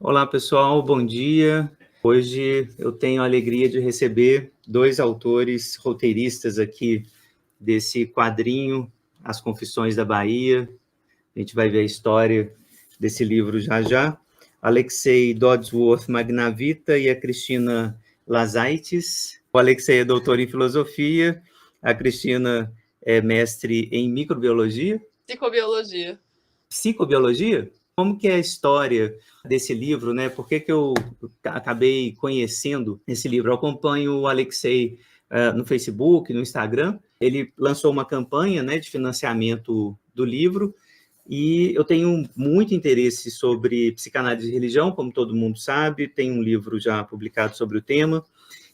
Olá, pessoal, bom dia. Hoje eu tenho a alegria de receber dois autores roteiristas aqui desse quadrinho, As Confissões da Bahia. A gente vai ver a história desse livro já já. Alexei Dodsworth Magnavita e a Cristina Lazaitis. O Alexei é doutor em filosofia, a Cristina é mestre em microbiologia. Psicobiologia. Psicobiologia? Como que é a história desse livro, né? Por que eu acabei conhecendo esse livro? Eu acompanho o Alexei no Facebook, no Instagram. Ele lançou uma campanha, né, de financiamento do livro e eu tenho muito interesse sobre psicanálise e religião, como todo mundo sabe. Tem um livro já publicado sobre o tema.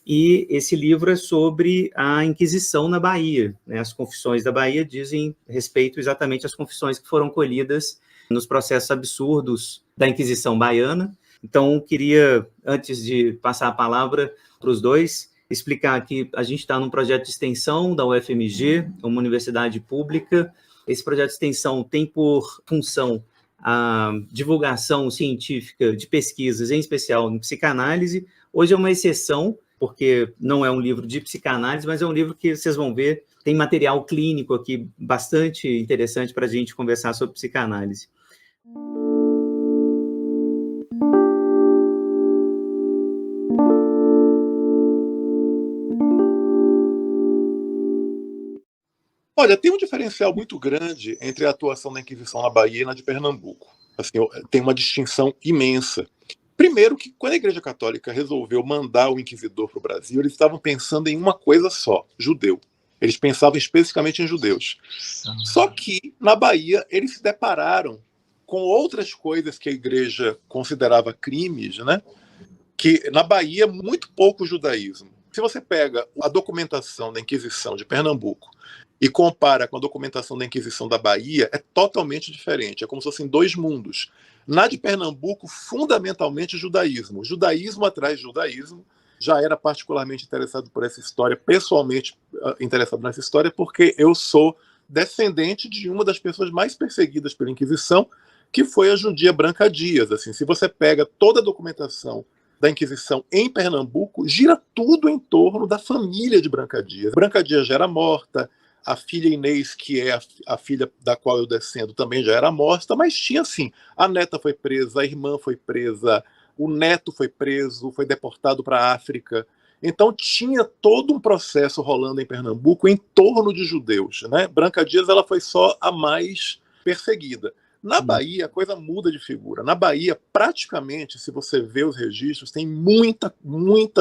E esse livro é sobre a Inquisição na Bahia, né? As Confissões da Bahia dizem respeito exatamente às confissões que foram colhidas nos processos absurdos da Inquisição baiana. Então, queria, antes de passar a palavra para os dois, explicar que a gente está num projeto de extensão da UFMG, uma universidade pública. Esse projeto de extensão tem por função a divulgação científica de pesquisas, em especial em psicanálise. Hoje é uma exceção, porque não é um livro de psicanálise, mas é um livro que vocês vão ver, tem material clínico aqui bastante interessante para a gente conversar sobre psicanálise. Olha, tem um diferencial muito grande entre a atuação da Inquisição na Bahia e na de Pernambuco. Assim, tem uma distinção imensa. Primeiro que, quando a Igreja Católica resolveu mandar o inquisidor para o Brasil, eles estavam pensando em uma coisa só: judeu. Eles pensavam especificamente em judeus. Só que, na Bahia, eles se depararam com outras coisas que a Igreja considerava crimes, né? Que na Bahia, muito pouco judaísmo. Se você pega a documentação da Inquisição de Pernambuco e compara com a documentação da Inquisição da Bahia, é totalmente diferente. É como se fossem dois mundos. Na de Pernambuco, fundamentalmente judaísmo. Judaísmo atrás de judaísmo. Já era particularmente interessado por essa história, pessoalmente interessado nessa história, porque eu sou descendente de uma das pessoas mais perseguidas pela Inquisição, que foi a judia Branca Dias. Assim, se você pega toda a documentação da Inquisição em Pernambuco, gira tudo em torno da família de Branca Dias. Branca Dias já era morta, a filha Inês, que é a filha da qual eu descendo, também já era morta, mas tinha assim, a neta foi presa, a irmã foi presa, o neto foi preso, foi deportado para a África. Então tinha todo um processo rolando em Pernambuco em torno de judeus, né? Branca Dias ela foi só a mais perseguida. Na Bahia, a coisa muda de figura. Na Bahia, praticamente, se você vê os registros, tem muita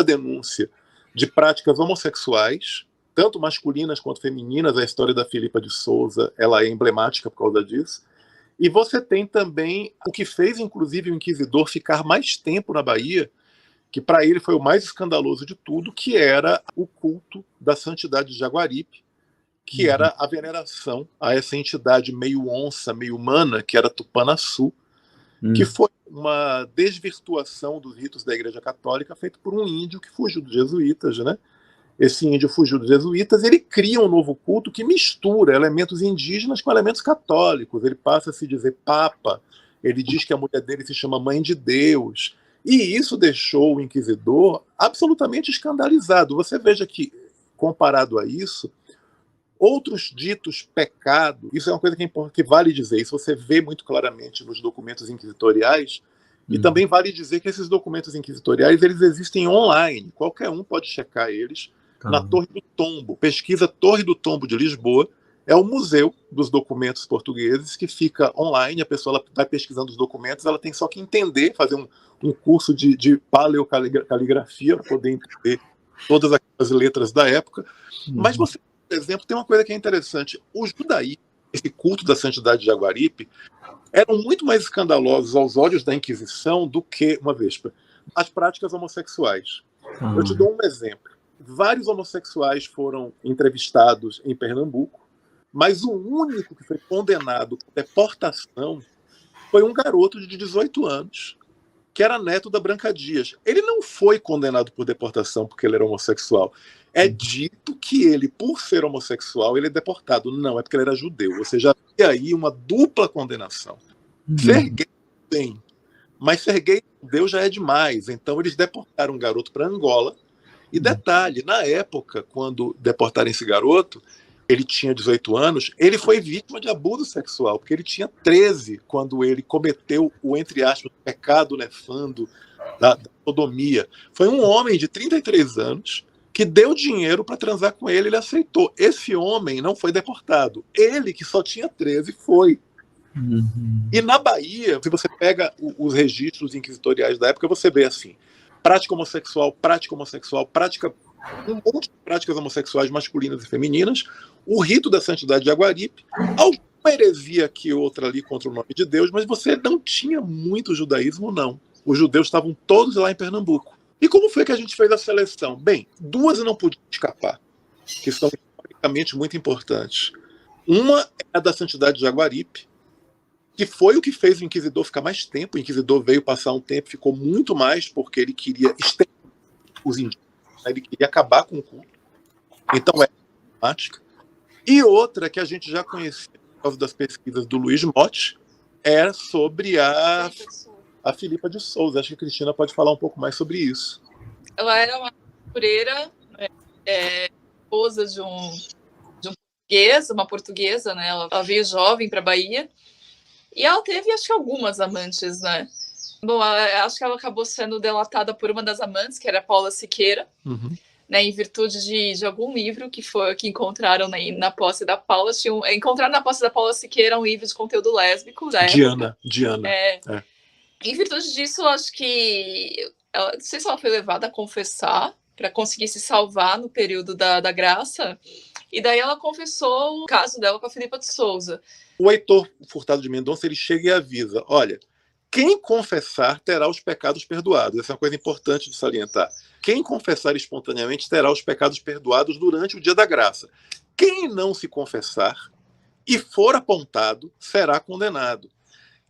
denúncia de práticas homossexuais, tanto masculinas quanto femininas. A história da Filipa de Souza ela é emblemática por causa disso. E você tem também o que fez, inclusive, o inquisidor ficar mais tempo na Bahia, que para ele foi o mais escandaloso de tudo, que era o culto da santidade de Jaguaripe, que era a veneração a essa entidade meio onça, meio humana, que era Tupanaçu, que foi uma desvirtuação dos ritos da Igreja Católica feito por um índio que fugiu dos jesuítas, né? Esse índio fugiu dos jesuítas, ele cria um novo culto que mistura elementos indígenas com elementos católicos. Ele passa a se dizer papa, ele diz que a mulher dele se chama mãe de Deus, e isso deixou o inquisidor absolutamente escandalizado. Você veja que, comparado a isso, outros ditos pecados, isso é uma coisa que vale dizer, isso você vê muito claramente nos documentos inquisitoriais, e também vale dizer que esses documentos inquisitoriais eles existem online, qualquer um pode checar eles na Torre do Tombo. Pesquisa Torre do Tombo de Lisboa, é o museu dos documentos portugueses que fica online, a pessoa ela vai pesquisando os documentos, ela tem só que entender, fazer um curso de paleocaligrafia para poder entender todas aquelas letras da época. Mas você, por exemplo, tem uma coisa que é interessante. O judaísmo, esse culto da santidade de Jaguaripe, eram muito mais escandalosos aos olhos da Inquisição do que, uma vespa, as práticas homossexuais. Eu te dou um exemplo. Vários homossexuais foram entrevistados em Pernambuco, mas o único que foi condenado por deportação foi um garoto de 18 anos, que era neto da Branca Dias. Ele não foi condenado por deportação porque ele era homossexual. É dito que ele, por ser homossexual, ele é deportado. Não, é porque ele era judeu. Você já vê aí uma dupla condenação. Ser gay, bem, Mas ser gay judeu já é demais. Então eles deportaram um garoto para Angola. E detalhe, na época, quando deportaram esse garoto, ele tinha 18 anos, ele foi vítima de abuso sexual, porque ele tinha 13 quando ele cometeu o, entre aspas, pecado nefando da sodomia. Foi um homem de 33 anos que deu dinheiro para transar com ele, ele aceitou. Esse homem não foi deportado. Ele, que só tinha 13, foi. E na Bahia, se você pega os registros inquisitoriais da época, você vê assim, prática homossexual, prática um monte de práticas homossexuais masculinas e femininas, o rito da santidade de Jaguaribe, alguma heresia aqui outra ali contra o nome de Deus, mas você não tinha muito judaísmo, não. Os judeus estavam todos lá em Pernambuco. E como foi que a gente fez a seleção? Bem, duas não podiam escapar, que são historicamente muito importantes. Uma é a da santidade de Jaguaribe, que foi o que fez o inquisidor ficar mais tempo. O inquisidor veio passar um tempo, ficou muito mais, porque ele queria estender os indígenas, ele queria acabar com o culto. Então é temática. E outra que a gente já conhecia por causa das pesquisas do Luiz Motti era sobre a Filipa de Souza. Acho que a Cristina pode falar um pouco mais sobre isso. Ela era uma costureira, esposa de um português, uma portuguesa, né? Ela veio jovem para a Bahia e ela teve, acho que, algumas amantes, né? Bom, acho que ela acabou sendo delatada por uma das amantes, que era a Paula Siqueira, né, em virtude de algum livro que encontraram na posse da Paula. Encontraram na posse da Paula Siqueira um livro de conteúdo lésbico. Diana. Em virtude disso, acho que ela, não sei se ela foi levada a confessar para conseguir se salvar no período da graça. E daí ela confessou o caso dela com a Filipa de Souza. O Heitor Furtado de Mendonça, ele chega e avisa, olha, quem confessar terá os pecados perdoados. Essa é uma coisa importante de salientar. Quem confessar espontaneamente terá os pecados perdoados durante o dia da graça. Quem não se confessar e for apontado será condenado.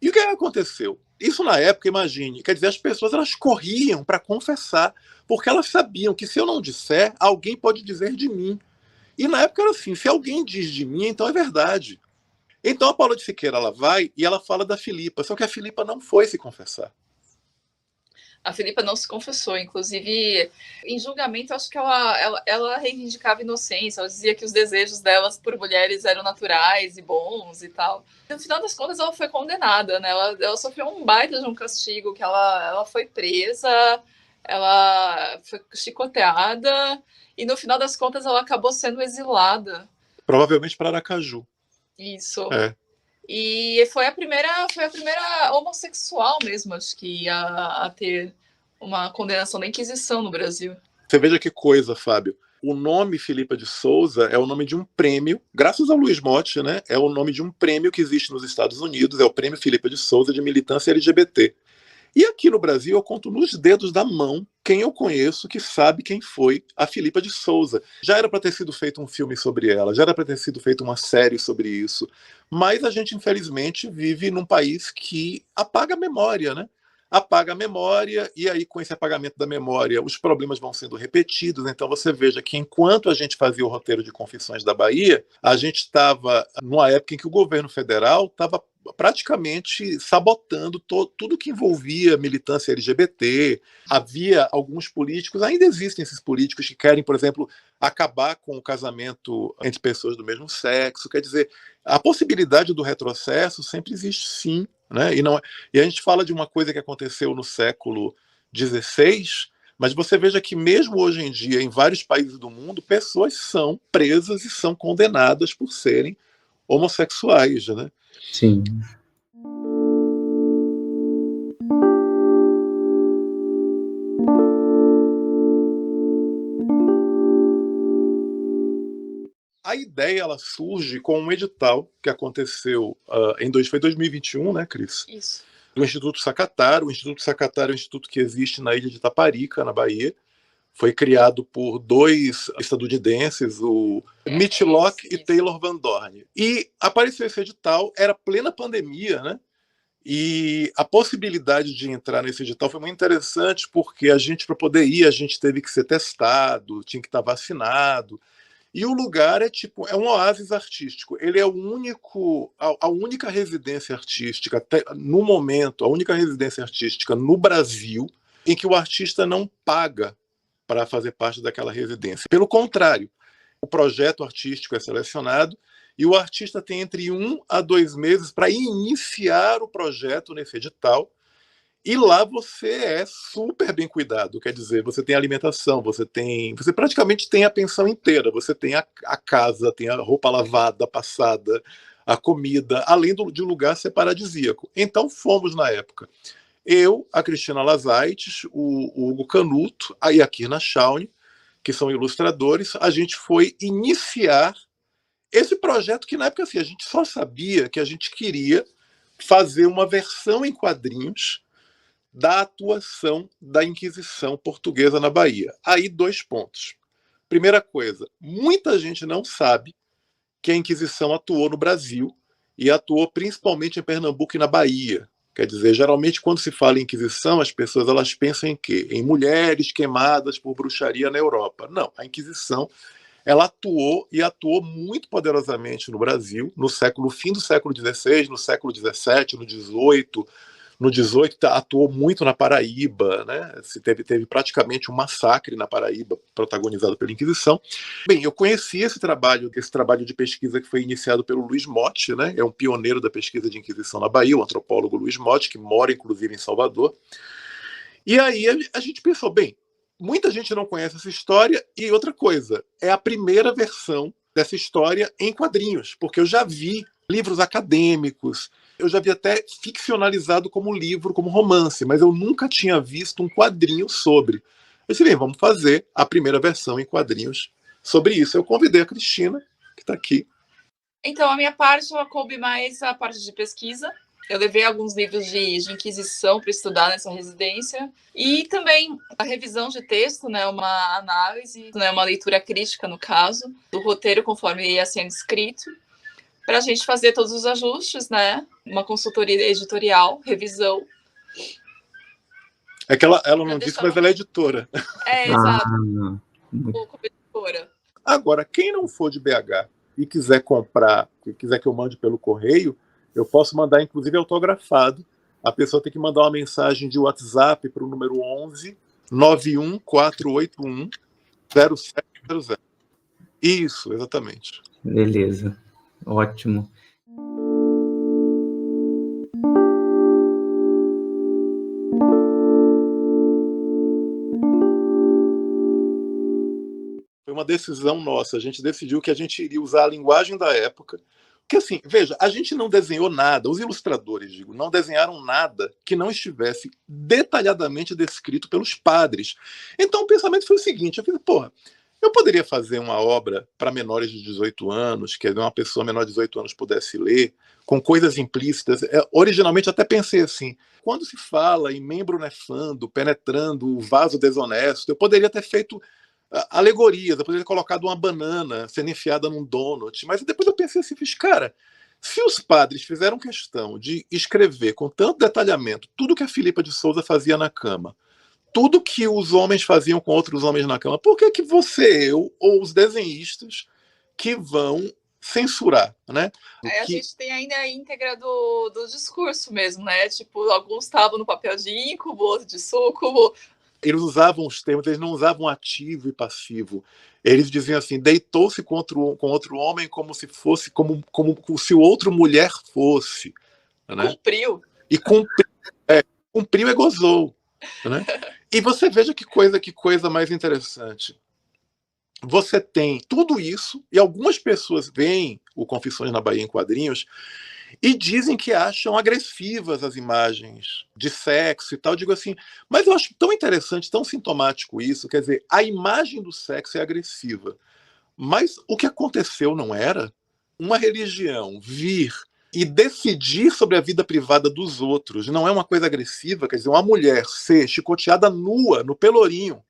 E o que aconteceu? Isso na época, imagine, quer dizer, as pessoas elas corriam para confessar, porque elas sabiam que se eu não disser, alguém pode dizer de mim. E na época era assim, se alguém diz de mim, então é verdade. Então a Paula de Siqueira ela vai e ela fala da Filipa, só que a Filipa não foi se confessar. A Filipa não se confessou, inclusive em julgamento acho que ela reivindicava inocência, ela dizia que os desejos delas por mulheres eram naturais e bons e tal. No final das contas ela foi condenada, né? Ela sofreu um baita de um castigo, que ela foi presa, ela foi chicoteada e no final das contas ela acabou sendo exilada. Provavelmente para Aracaju. Isso. É. E foi a primeira homossexual mesmo, acho que a ter uma condenação da Inquisição no Brasil. Você veja que coisa, Fábio. O nome Filipa de Souza é o nome de um prêmio, graças ao Luiz Motti, né? É o nome de um prêmio que existe nos Estados Unidos, é o Prêmio Filipa de Souza de Militância LGBT. E aqui no Brasil eu conto nos dedos da mão quem eu conheço que sabe quem foi a Filipa de Souza. Já era para ter sido feito um filme sobre ela, já era para ter sido feita uma série sobre isso, mas a gente infelizmente vive num país que apaga a memória, né? Apaga a memória e aí com esse apagamento da memória os problemas vão sendo repetidos. Então você veja que enquanto a gente fazia o roteiro de Confissões da Bahia, a gente estava numa época em que o governo federal estava praticamente sabotando tudo que envolvia militância LGBT. Havia alguns políticos, ainda existem esses políticos que querem, por exemplo, acabar com o casamento entre pessoas do mesmo sexo. Quer dizer, a possibilidade do retrocesso sempre existe, sim, né? E a gente fala de uma coisa que aconteceu no século XVI, mas você veja que mesmo hoje em dia, em vários países do mundo, pessoas são presas e são condenadas por serem homossexuais, né? Sim. A ideia ela surge com um edital que aconteceu foi 2021, né, Cris? Isso. Do Instituto Sacataro. O Instituto Sacataro é um instituto que existe na ilha de Itaparica, na Bahia. Foi criado por dois estadunidenses, o Mitch Locke e Taylor Van Dorn. E apareceu esse edital, era plena pandemia, né? E a possibilidade de entrar nesse edital foi muito interessante, porque a gente, para poder ir, a gente teve que ser testado, tinha que estar vacinado. E o lugar é um oásis artístico. Ele é a única residência artística, até no momento, a única residência artística no Brasil em que o artista não paga para fazer parte daquela residência. Pelo contrário, o projeto artístico é selecionado e o artista tem entre 1 a 2 meses para iniciar o projeto nesse edital. E lá você é super bem cuidado, quer dizer, você tem alimentação, você praticamente tem a pensão inteira, você tem a casa, tem a roupa lavada, passada, a comida, além de um lugar ser paradisíaco. Então fomos na época. Eu, a Cristina Lazaites, o Hugo Canuto, e a Kirna Shawnee, que são ilustradores, a gente foi iniciar esse projeto que na época assim, a gente só sabia que a gente queria fazer uma versão em quadrinhos da atuação da Inquisição portuguesa na Bahia. Aí 2 pontos. Primeira coisa, muita gente não sabe que a Inquisição atuou no Brasil e atuou principalmente em Pernambuco e na Bahia. Quer dizer, geralmente quando se fala em Inquisição, as pessoas elas pensam em quê? Em mulheres queimadas por bruxaria na Europa. Não, a Inquisição ela atuou e atuou muito poderosamente no Brasil, fim do século XVI, no século XVII, no XVIII. No 18 atuou muito na Paraíba, né? Teve praticamente um massacre na Paraíba, protagonizado pela Inquisição. Bem, eu conheci esse trabalho de pesquisa que foi iniciado pelo Luiz Motti, né? É um pioneiro da pesquisa de Inquisição na Bahia, o antropólogo Luiz Motti, que mora inclusive em Salvador. E aí a gente pensou, bem, muita gente não conhece essa história, e outra coisa, é a primeira versão dessa história em quadrinhos, porque eu já vi livros acadêmicos, eu já vi até ficcionalizado como livro, como romance, mas eu nunca tinha visto um quadrinho sobre. Eu disse, bem, vamos fazer a primeira versão em quadrinhos sobre isso. Eu convidei a Cristina, que está aqui. Então, a minha parte, ela coube mais a parte de pesquisa. Eu levei alguns livros de Inquisição para estudar nessa residência. E também a revisão de texto, né, uma análise, né, uma leitura crítica, no caso, do roteiro conforme ia sendo escrito, para a gente fazer todos os ajustes, né? Uma consultoria editorial, revisão. É que ela não disse, mas ela é editora. Exato. Como editora. Agora, quem não for de BH e quiser comprar, quiser que eu mande pelo correio, eu posso mandar, inclusive, autografado. A pessoa tem que mandar uma mensagem de WhatsApp para o número 11 91481 0700. Isso, exatamente. Beleza. Ótimo. Foi uma decisão nossa. A gente decidiu que a gente iria usar a linguagem da época. Porque, assim, veja, a gente não desenhou nada, os ilustradores, digo, não desenharam nada que não estivesse detalhadamente descrito pelos padres. Então o pensamento foi o seguinte, eu falei, porra, eu poderia fazer uma obra para menores de 18 anos, que uma pessoa menor de 18 anos pudesse ler, com coisas implícitas. Originalmente até pensei assim, quando se fala em membro nefando, penetrando o vaso desonesto, eu poderia ter feito alegorias, eu poderia ter colocado uma banana sendo enfiada num donut, mas depois eu pensei assim, cara, se os padres fizeram questão de escrever com tanto detalhamento tudo que a Filipa de Souza fazia na cama, tudo que os homens faziam com outros homens na cama, por que você, eu ou os desenhistas que vão censurar, né? A gente tem ainda a íntegra do discurso mesmo, né? Tipo, alguns estavam no papel de íncubo, outros de súcubo. Eles usavam os termos, eles não usavam ativo e passivo. Eles diziam assim, deitou-se com outro homem como se fosse, como se o outro mulher fosse. Né? Cumpriu. E cumpriu e gozou. Né? E você veja que coisa mais interessante. Você tem tudo isso, e algumas pessoas veem o Confissões na Bahia em quadrinhos e dizem que acham agressivas as imagens de sexo e tal. Eu digo assim, mas eu acho tão interessante, tão sintomático isso. Quer dizer, a imagem do sexo é agressiva. Mas o que aconteceu não era uma religião vir e decidir sobre a vida privada dos outros. Não é uma coisa agressiva, quer dizer, uma mulher ser chicoteada nua, no Pelourinho,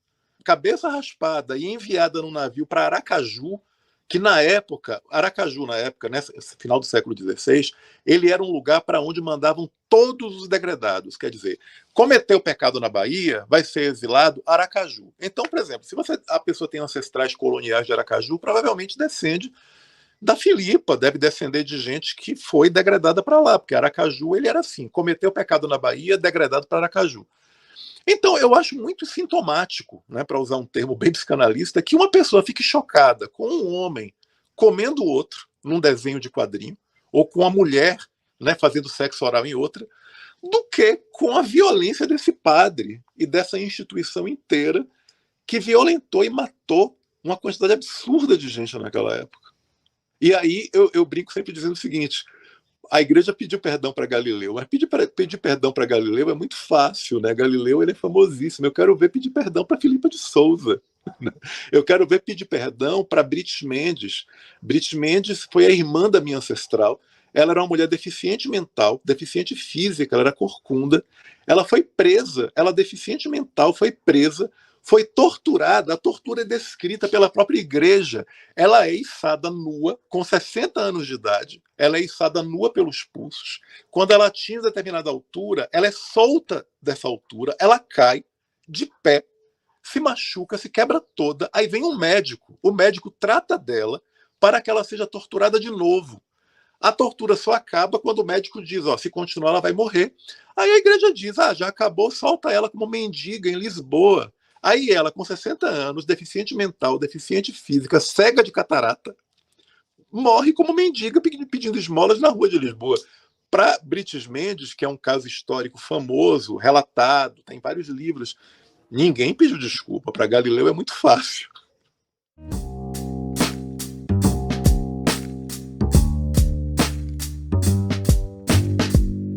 cabeça raspada e enviada num navio para Aracaju, que na época, Aracaju, né, final do século XVI, ele era um lugar para onde mandavam todos os degredados. Quer dizer, cometeu pecado na Bahia, vai ser exilado Aracaju. Então, por exemplo, se a pessoa tem ancestrais coloniais de Aracaju, provavelmente descende da Filipa, deve descender de gente que foi degradada para lá, porque Aracaju ele era assim, cometeu pecado na Bahia, degradado para Aracaju. Então, eu acho muito sintomático, né, para usar um termo bem psicanalista, que uma pessoa fique chocada com um homem comendo outro num desenho de quadrinho, ou com a mulher, né, fazendo sexo oral em outra, do que com a violência desse padre e dessa instituição inteira que violentou e matou uma quantidade absurda de gente naquela época. E aí eu brinco sempre dizendo o seguinte: a igreja pediu perdão para Galileu, mas pedir perdão para Galileu é muito fácil, né? Galileu ele é famosíssimo. Eu quero ver pedir perdão para Filipa de Souza. Eu quero ver pedir perdão para Brit Mendes. Brit Mendes foi a irmã da minha ancestral. Ela era uma mulher deficiente mental, deficiente física, ela era corcunda. Ela foi presa, ela deficiente mental, foi presa, foi torturada. A tortura é descrita pela própria igreja. Ela é içada nua, com 60 anos de idade. Ela é içada nua pelos pulsos. Quando ela atinge determinada altura, ela é solta dessa altura, ela cai de pé, se machuca, se quebra toda. Aí vem um médico. O médico trata dela para que ela seja torturada de novo. A tortura só acaba quando o médico diz, se continuar ela vai morrer. Aí a igreja diz, já acabou, solta ela como mendiga em Lisboa. Aí ela, com 60 anos, deficiente mental, deficiente física, cega de catarata, morre como mendiga pedindo esmolas na rua de Lisboa. Para Brit Mendes, que é um caso histórico famoso, relatado, tem vários livros, ninguém pediu desculpa. Para Galileu é muito fácil.